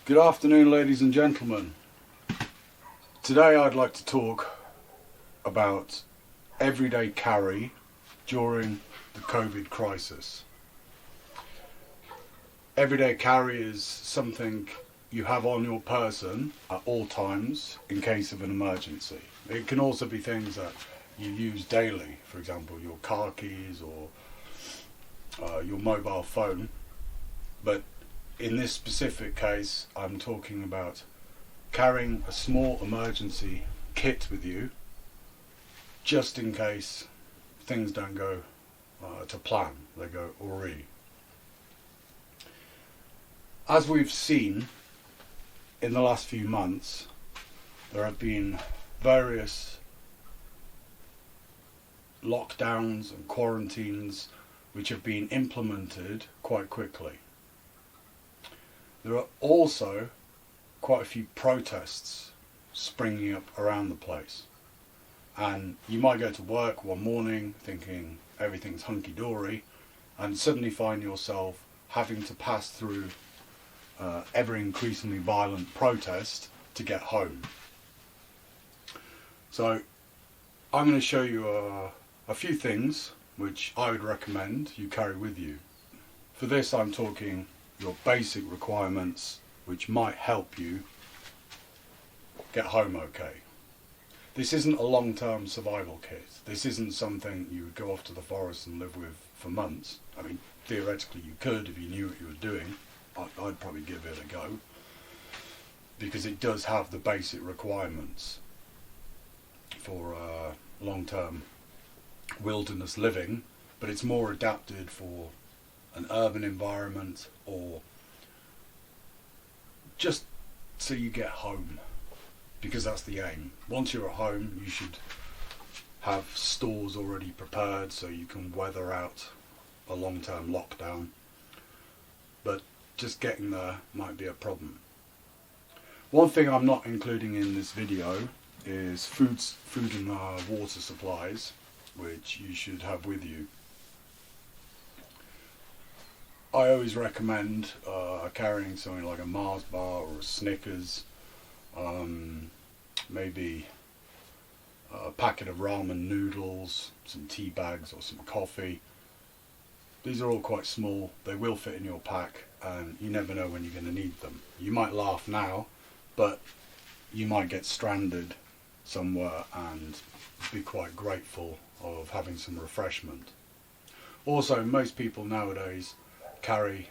Good afternoon, ladies and gentlemen. Today I'd like to talk about everyday carry during the COVID crisis. Everyday carry is something you have on your person at all times in case of an emergency. It can also be things that you use daily, for example your car keys or your mobile phone. But in this specific case, I'm talking about carrying a small emergency kit with you, just in case things don't go to plan, they go awry. As we've seen in the last few months, there have been various lockdowns and quarantines which have been implemented quite quickly. There are also quite a few protests springing up around the place, and you might go to work one morning thinking everything's hunky-dory and suddenly find yourself having to pass through ever increasingly violent protest to get home. So I'm going to show you a few things which I would recommend you carry with you. For this I'm talking your basic requirements which might help you get home okay. This isn't a long-term survival kit. This isn't something you would go off to the forest and live with for months. I mean, theoretically you could if you knew what you were doing. I'd probably give it a go, because it does have the basic requirements for long-term wilderness living, but it's more adapted for an urban environment, or just so you get home, because that's the aim. Once you're at home, you should have stores already prepared so you can weather out a long-term lockdown, but just getting there might be a problem. One thing I'm not including in this video is food and water supplies, which you should have with you. I always recommend carrying something like a Mars bar or a Snickers, maybe a packet of ramen noodles, some tea bags or some coffee. These are all quite small, they will fit in your pack, and you never know when you're going to need them. You might laugh now, but you might get stranded somewhere and be quite grateful of having some refreshment. Also, most people nowadays carry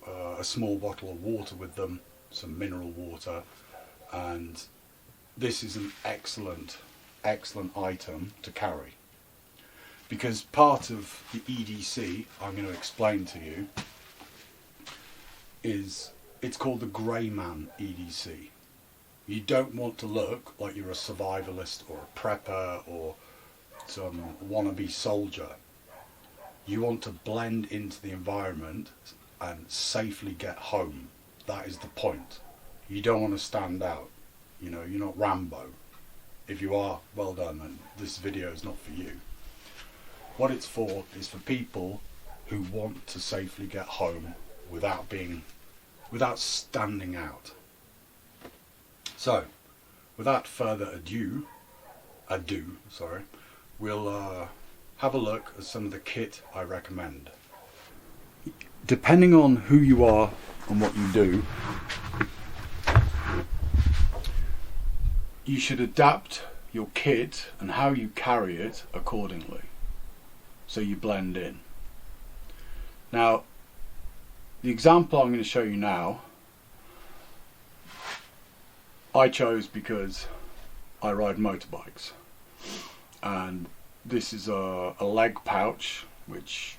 a small bottle of water with them, some mineral water, and this is an excellent item to carry, because part of the EDC I'm going to explain to you is it's called the grey man EDC. You don't want to look like you're a survivalist or a prepper or some wannabe soldier. You want to blend into the environment and safely get home. That is the point. You don't want to stand out. You know, you're not Rambo. If you are, well done, and this video is not for you. What it's for is for people who want to safely get home without standing out. So, without further ado, we'll have a look at some of the kit I recommend. Depending on who you are and what you do, you should adapt your kit and how you carry it accordingly, so you blend in. Now, the example I'm going to show you now, I chose because I ride motorbikes, and this is a leg pouch which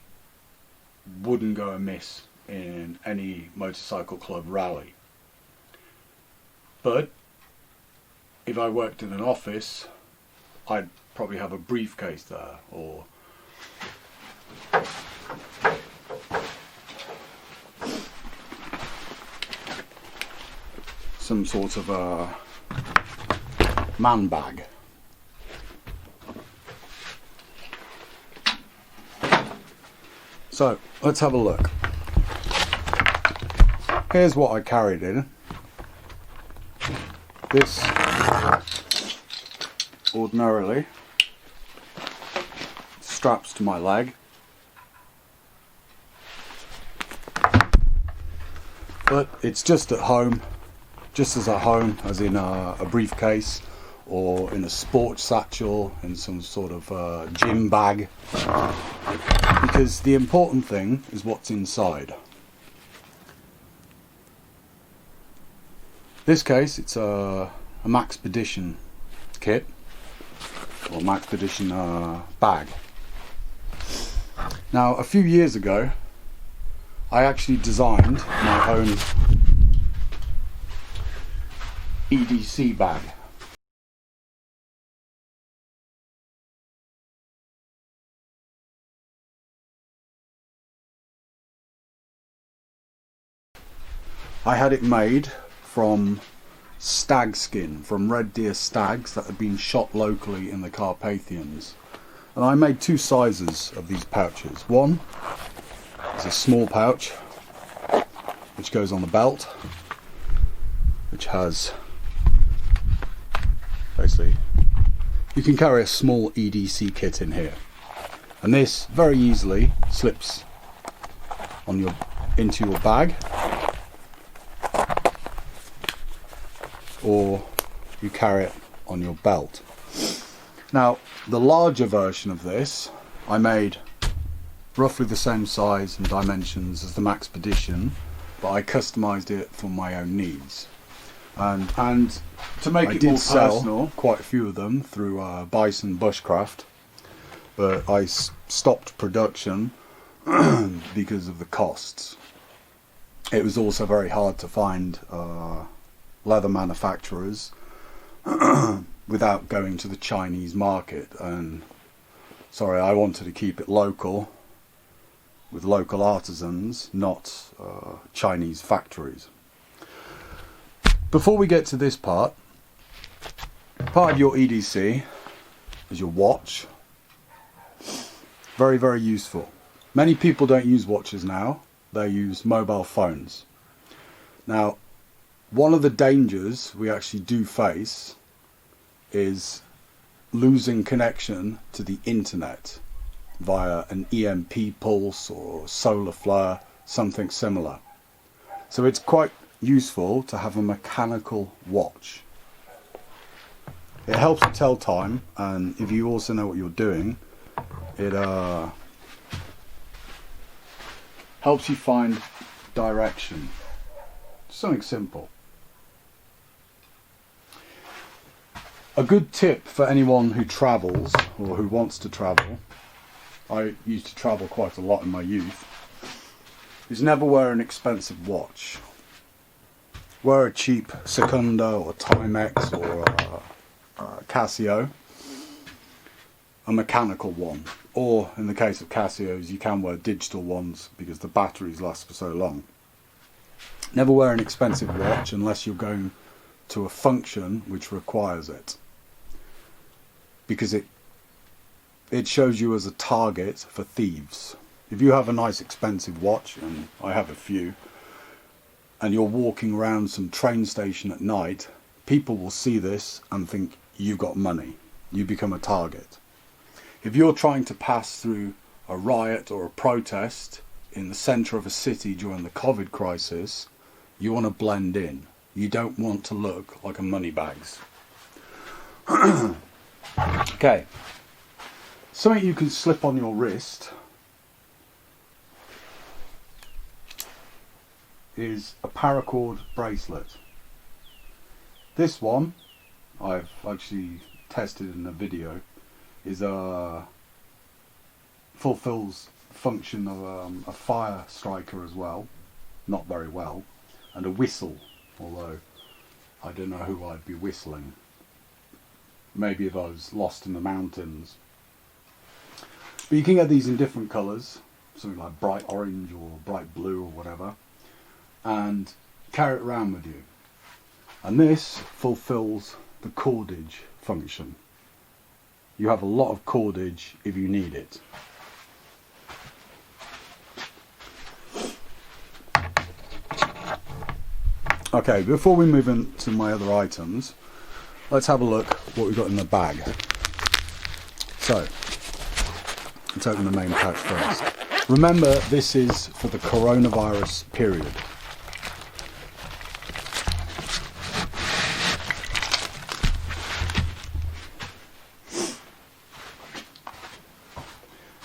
wouldn't go amiss in any motorcycle club rally. But if I worked in an office, I'd probably have a briefcase there, or some sort of a man bag. So let's have a look. here's what I carried in. This ordinarily straps to my leg, but it's just at home, just as at home as in a briefcase or in a sports satchel, in some sort of gym bag, because the important thing is what's inside. This case, it's a maxpedition kit, or maxpedition bag. Now, a few years ago, I actually designed my own EDC bag. I had it made from stag skin, from red deer stags that had been shot locally in the Carpathians. And I made two sizes of these pouches. One is a small pouch, which goes on the belt, which has, basically, you can carry a small EDC kit in here. And this very easily slips on into your bag, or you carry it on your belt. Now, the larger version of this I made roughly the same size and dimensions as the maxpedition, but I customized it for my own needs. And to make it more personal, quite a few of them through Bison Bushcraft, but I stopped production because of the costs. It was also very hard to find leather manufacturers without going to the Chinese market, and sorry, I wanted to keep it local with local artisans, not Chinese factories. Before we get to this part of your EDC is your watch. Very, very useful. Many people don't use watches now, they use mobile phones. Now, one of the dangers we actually do face is losing connection to the internet via an EMP pulse or solar flare, something similar. So it's quite useful to have a mechanical watch. It helps you tell time, and if you also know what you're doing, it helps you find direction. Something simple. A good tip for anyone who travels or who wants to travel, I used to travel quite a lot in my youth, is never wear an expensive watch. Wear a cheap Secunda or Timex or Casio, a mechanical one, or in the case of Casios you can wear digital ones because the batteries last for so long. Never wear an expensive watch unless you're going to a function which requires it, because it shows you as a target for thieves. If you have a nice expensive watch, and I have a few, and you're walking around some train station at night, people will see this and think you've got money. You become a target. If you're trying to pass through a riot or a protest in the centre of a city during the COVID crisis, you want to blend in. You don't want to look like a moneybags. Okay, something you can slip on your wrist is a paracord bracelet. This one I've actually tested in a video, is fulfills function of a fire striker as well, not very well, and a whistle, although I don't know who I'd be whistling. Maybe if I was lost in the mountains. But you can get these in different colours, something like bright orange or bright blue or whatever, and carry it around with you. And this fulfills the cordage function. You have a lot of cordage if you need it. Okay, before we move into my other items, let's have a look what we've got in the bag. So, let's open the main pouch first. Remember, this is for the coronavirus period.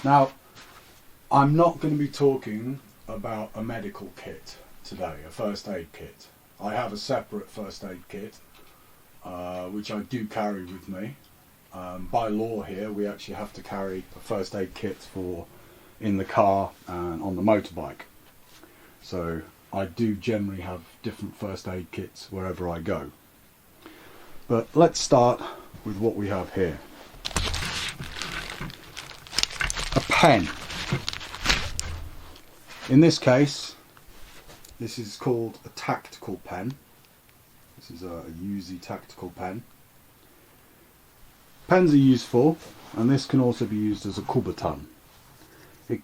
Now, I'm not going to be talking about a medical kit today, a first aid kit. I have a separate first aid kit, which I do carry with me. By law here, we actually have to carry a first aid kit for in the car and on the motorbike. So I do generally have different first aid kits wherever I go. But let's start with what we have here. A pen. In this case, this is called a tactical pen. This is a UV tactical pen. Pens are useful, and this can also be used as a kubotan. It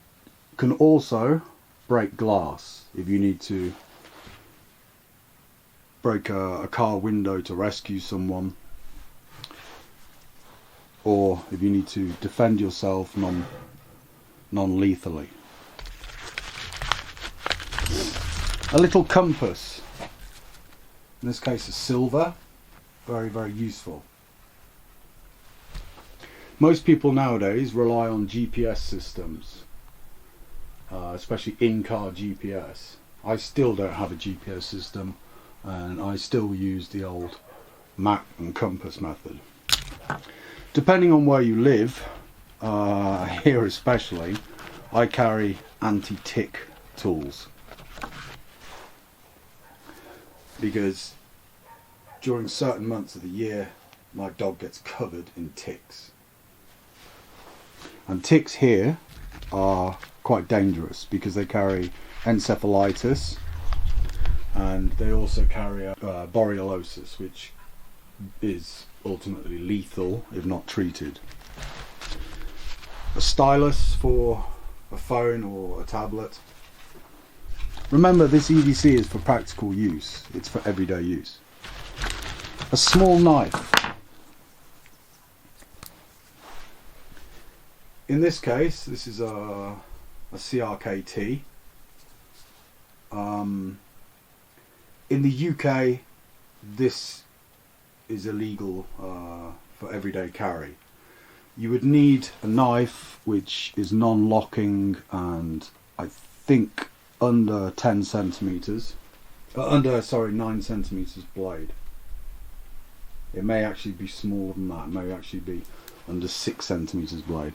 can also break glass if you need to break a car window to rescue someone, or if you need to defend yourself non-lethally. A little compass, in this case a silver, very, very useful. Most people nowadays rely on GPS systems, especially in-car GPS. I still don't have a GPS system, and I still use the old map and compass method. Depending on where you live, here especially, I carry anti-tick tools, because during certain months of the year my dog gets covered in ticks. And ticks here are quite dangerous because they carry encephalitis, and they also carry borreliosis, which is ultimately lethal if not treated. A stylus for a phone or a tablet. Remember, this EDC is for practical use, it's for everyday use. A small knife. In this case, this is a CRKT. In the UK, this is illegal for everyday carry. You would need a knife which is non-locking and I think under 9 centimeters blade. It may actually be smaller than that. It may actually be under 6 centimeters blade.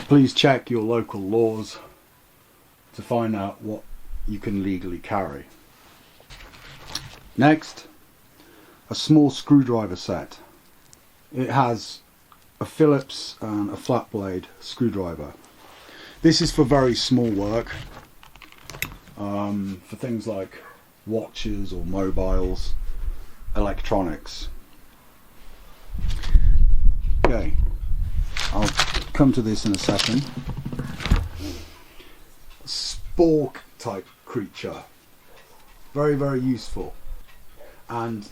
Please check your local laws to find out what you can legally carry. Next, a small screwdriver set. It has a Phillips and a flat blade screwdriver. This is for very small work, for things like watches or mobiles, electronics. Okay, I'll come to this in a second. Spork type creature, very, very useful. And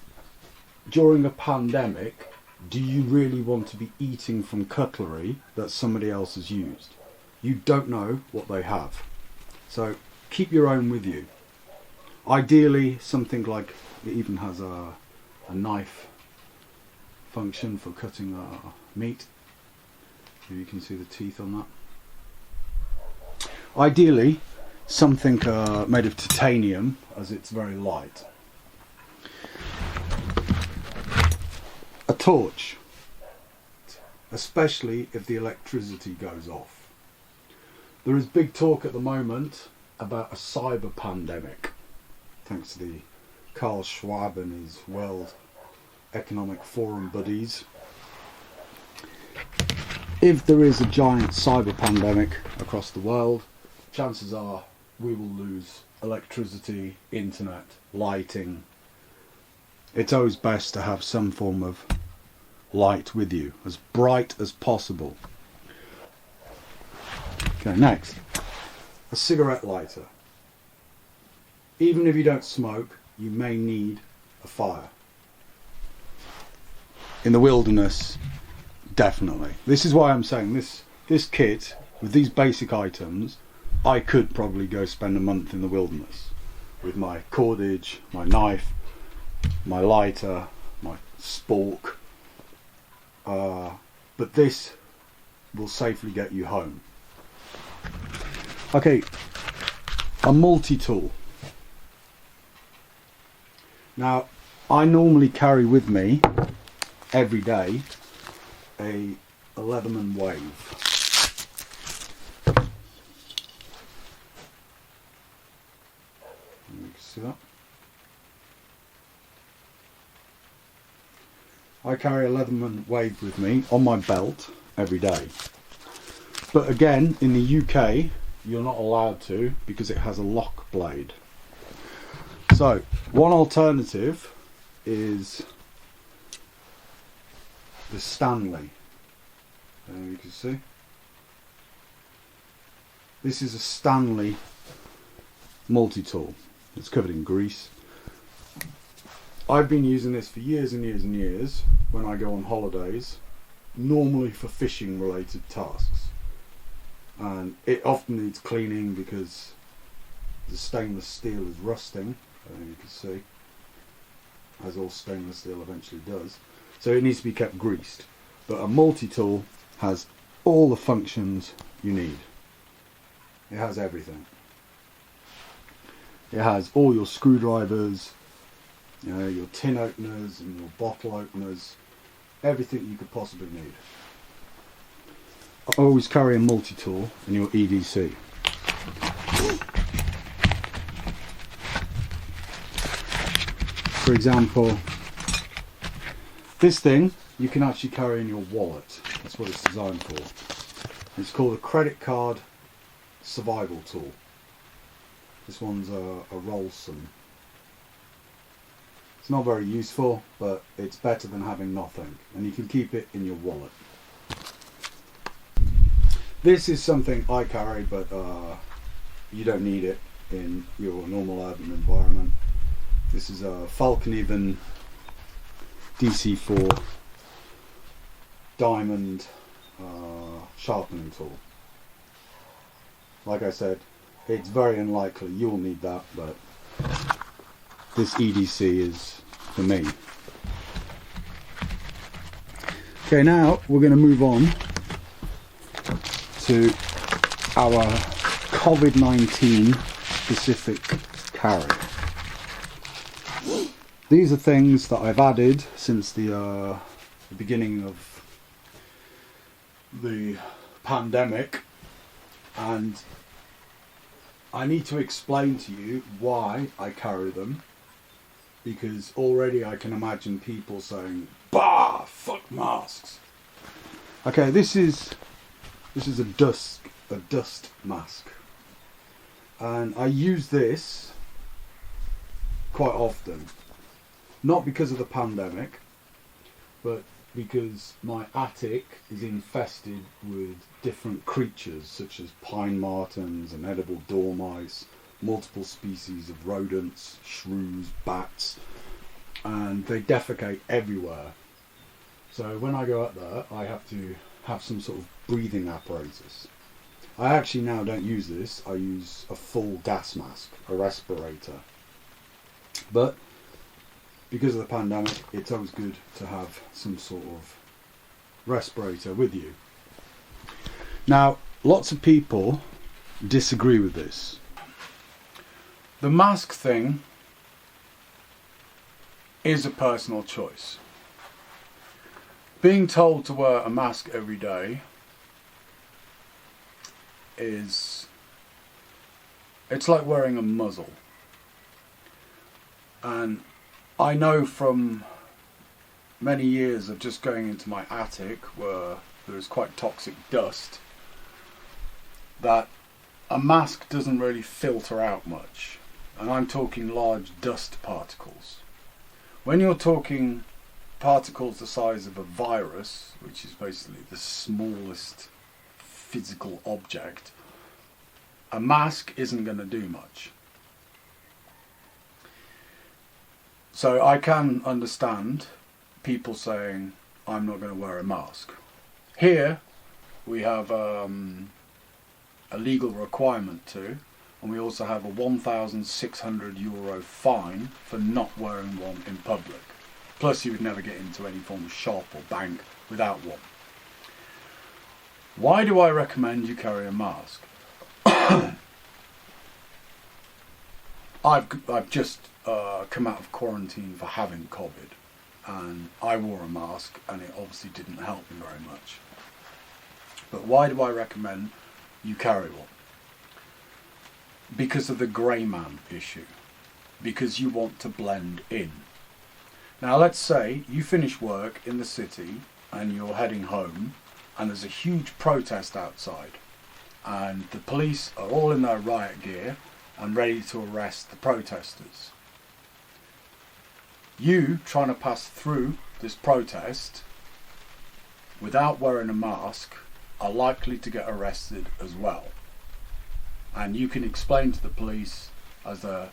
during a pandemic, do you really want to be eating from cutlery that somebody else has used? You don't know what they have, so keep your own with you. Ideally something like, it even has a knife function for cutting meat. You can see the teeth on that. Ideally something made of titanium, as it's very light. A torch, especially if the electricity goes off. There is big talk at the moment about a cyber pandemic, thanks to the Carl Schwab and his World Economic Forum buddies. If there is a giant cyber pandemic across the world, chances are we will lose electricity, internet, lighting. It's always best to have some form of light with you, as bright as possible. Okay, next, a cigarette lighter. even if you don't smoke, you may need a fire. In the wilderness, definitely. This is why I'm saying this kit, with these basic items, I could probably go spend a month in the wilderness with my cordage, my knife, my lighter, my spork. But this will safely get you home. Okay, a multi-tool. Now, I normally carry with me every day a Leatherman Wave. You can see that. I carry a Leatherman Wave with me on my belt every day. But again, in the UK, you're not allowed to because it has a lock blade. So, one alternative is the Stanley. You can see. This is a Stanley multi-tool. It's covered in grease. I've been using this for years and years and years when I go on holidays, normally for fishing related tasks. And it often needs cleaning because the stainless steel is rusting, you can see, as all stainless steel eventually does. So it needs to be kept greased. But a multi-tool has all the functions you need. It has everything. It has all your screwdrivers, your tin openers and your bottle openers, everything you could possibly need. I always carry a multi-tool in your EDC. For example, this thing you can actually carry in your wallet. That's what it's designed for. It's called a credit card survival tool. This one's a Rolson. It's not very useful, but it's better than having nothing, and you can keep it in your wallet. This is something I carry, but you don't need it in your normal urban environment. This is a Falconeven DC4 diamond sharpening tool. Like I said, it's very unlikely you'll need that, but this EDC is for me. Okay, now we're going to move on to our COVID-19 specific carry. These are things that I've added since the beginning of the pandemic, and I need to explain to you why I carry them, because already I can imagine people saying, "Bah, fuck masks." Okay, this is a dust mask, and I use this quite often, not because of the pandemic, but because my attic is infested with different creatures such as pine martens and edible dormice, multiple species of rodents, shrews, bats, and they defecate everywhere. So when I go up there, I have to have some sort of breathing apparatus. I actually now don't use this, I use a full gas mask, a respirator. But because of the pandemic, it's always good to have some sort of respirator with you. Now, lots of people disagree with this. The mask thing is a personal choice. Being told to wear a mask every day it's like wearing a muzzle. And I know from many years of just going into my attic where there is quite toxic dust that a mask doesn't really filter out much. And I'm talking large dust particles. When you're talking particles the size of a virus, which is basically the smallest physical object, a mask isn't going to do much. So I can understand people saying, I'm not going to wear a mask. Here we have a legal requirement to, and we also have a €1,600 fine for not wearing one in public. Plus you would never get into any form of shop or bank without one. Why do I recommend you carry a mask? I've just come out of quarantine for having COVID, and I wore a mask and it obviously didn't help me very much. But why do I recommend you carry one? Because of the grey man issue. Because you want to blend in. Now let's say you finish work in the city and you're heading home and there's a huge protest outside and the police are all in their riot gear and ready to arrest the protesters. You trying to pass through this protest without wearing a mask are likely to get arrested as well. And you can explain to the police as they're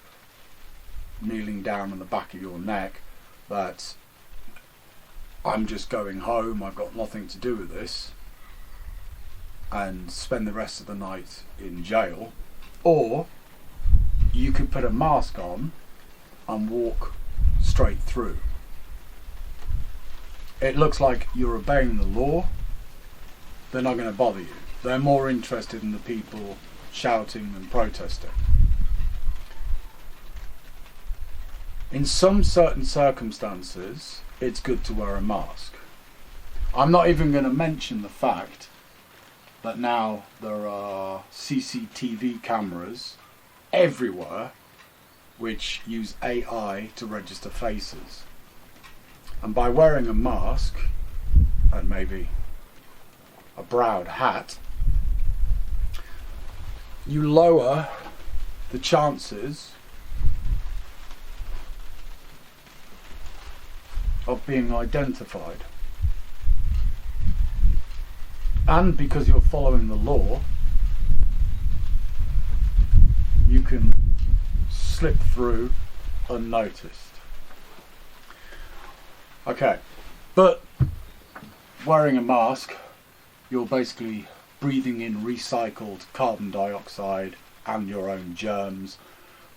kneeling down on the back of your neck that I'm just going home, I've got nothing to do with this, and spend the rest of the night in jail. Or you could put a mask on and walk straight through. It looks like you're obeying the law. They're not going to bother you. They're more interested in the people shouting and protesting. In some certain circumstances, it's good to wear a mask. I'm not even going to mention the fact that now there are CCTV cameras everywhere which use AI to register faces. And by wearing a mask and maybe a browed hat, you lower the chances of being identified. And because you're following the law, you can slip through unnoticed. Okay, but wearing a mask, you're basically breathing in recycled carbon dioxide and your own germs.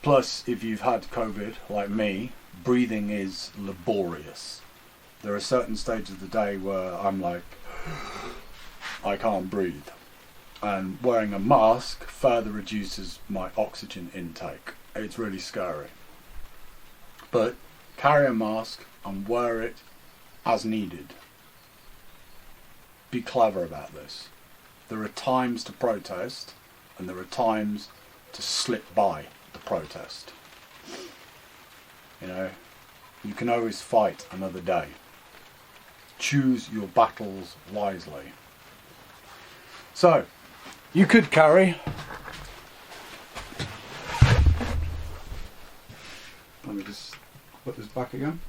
Plus, if you've had COVID, like me, breathing is laborious. There are certain stages of the day where I'm like, I can't breathe. And wearing a mask further reduces my oxygen intake. It's really scary. But carry a mask and wear it as needed. Be clever about this. There are times to protest and there are times to slip by the protest. You know, you can always fight another day. Choose your battles wisely. So, you could carry, let me just put this back again.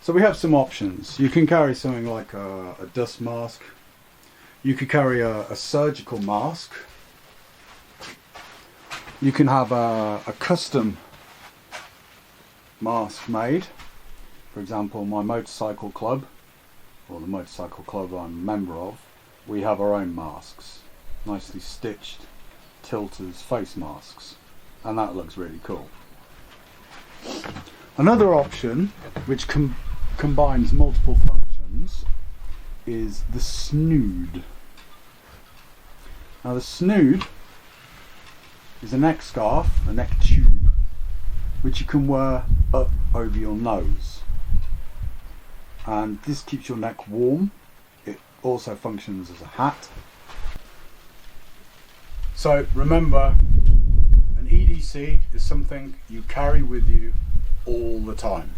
So we have some options. You can carry something like a dust mask. You could carry a surgical mask. You can have a custom mask made. For example, my motorcycle club, or the motorcycle club I'm a member of, we have our own masks. Nicely stitched tilters face masks. And that looks really cool. Another option, which combines multiple functions, is the snood. Now the snood is a neck scarf, a neck tube, which you can wear up over your nose. And this keeps your neck warm. It also functions as a hat. So remember, an EDC is something you carry with you all the time.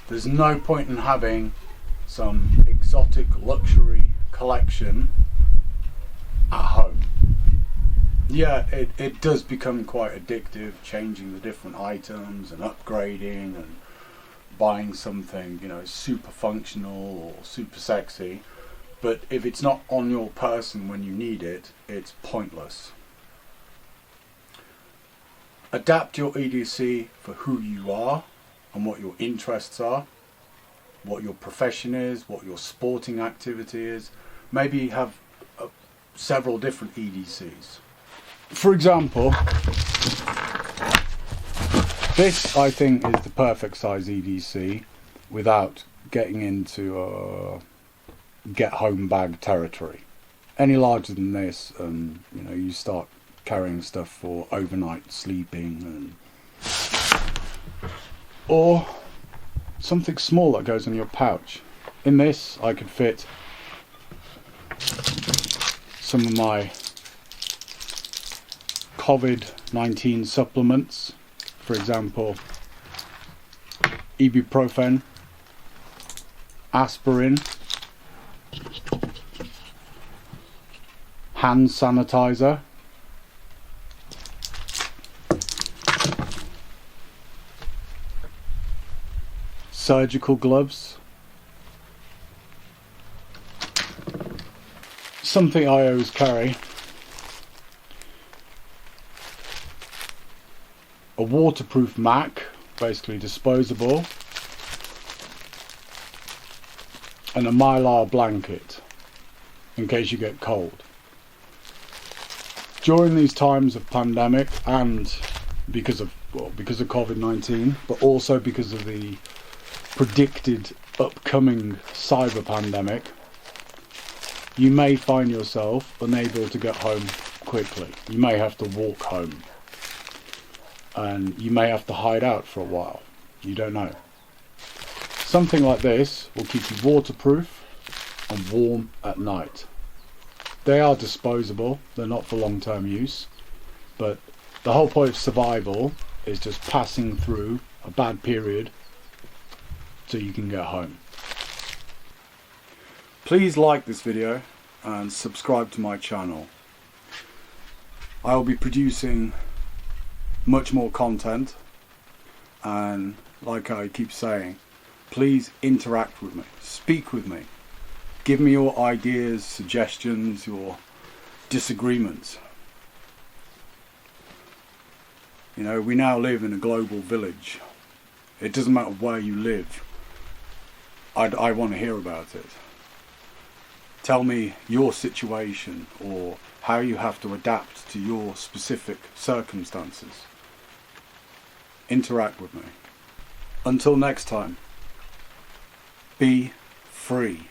There's no point in having some exotic luxury collection at home. Yeah, it does become quite addictive, changing the different items and upgrading and buying something, you know, super functional or super sexy. But if it's not on your person when you need it, it's pointless. Adapt your EDC for who you are and what your interests are, what your profession is, what your sporting activity is. Maybe you have several different EDCs. For example, this I think is the perfect size EDC without getting into get home bag territory. Any larger than this, you start carrying stuff for overnight sleeping, or something small that goes in your pouch. In this, I could fit some of my COVID-19 supplements, for example, ibuprofen, aspirin, hand sanitizer, surgical gloves, something I always carry, a waterproof Mac, basically disposable, and a Mylar blanket in case you get cold. During these times of pandemic, and because of COVID-19, but also because of the predicted upcoming cyber pandemic, you may find yourself unable to get home quickly. You may have to walk home, and you may have to hide out for a while. You don't know. Something like this will keep you waterproof and warm at night. They are disposable, they're not for long-term use, but the whole point of survival is just passing through a bad period so you can get home. Please like this video and subscribe to my channel. I will be producing much more content, and like I keep saying, please interact with me, speak with me, give me your ideas, suggestions, your disagreements. We now live in a global village. It doesn't matter where you live. I want to hear about it. Tell me your situation or how you have to adapt to your specific circumstances. Interact with me. Until next time, be free.